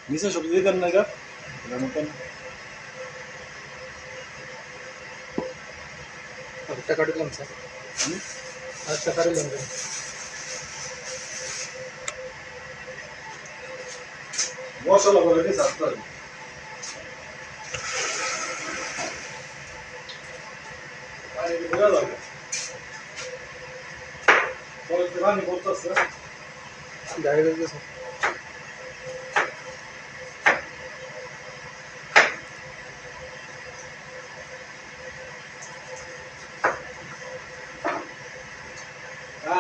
নিচে সবজি দিতেন না এটা মতন টাকা দিলাম স্যার আর টাকা দিলাম মশলা করে দিস আসতে পানি বোঝা যাবে পরে পানি পড়তেছে দেখা যাচ্ছে স্যার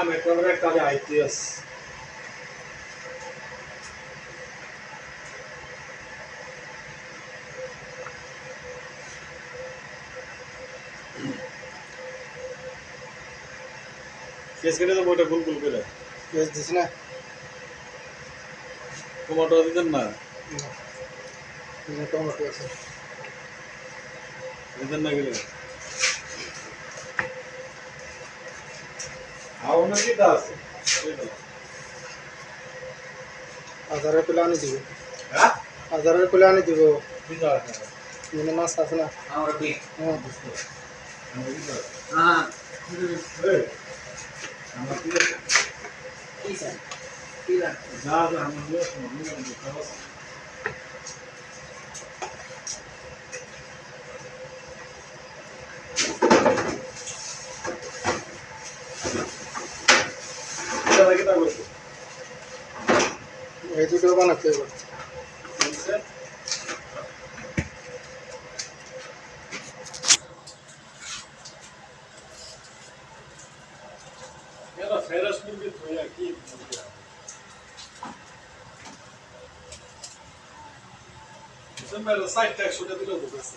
মেট্রোর একটা আইটিএস কেস কেটে তো বইটা গুল গুল করে পেঁয়াজ দিস না টমেটো দিতেন না টমেটো আছে দিতেন না গেলে আউনা কি আছে আধারের পেলে আনি দিব হ্যাঁ আধারের পেলে আনি দিব বিদার মানে মাছ আছে না আমরা কি হ্যাঁ আমরা বিদার হ্যাঁ এই আমরা কি স্যার কি লাগবে যা যা আমরা নিয়ে আসবো খাওয়া এই দুটো বানাতে হবে ফেরাস মুরগি ধোয়া কি সাইড ট্যাক্স ওটা দিলেও ঢুকেছে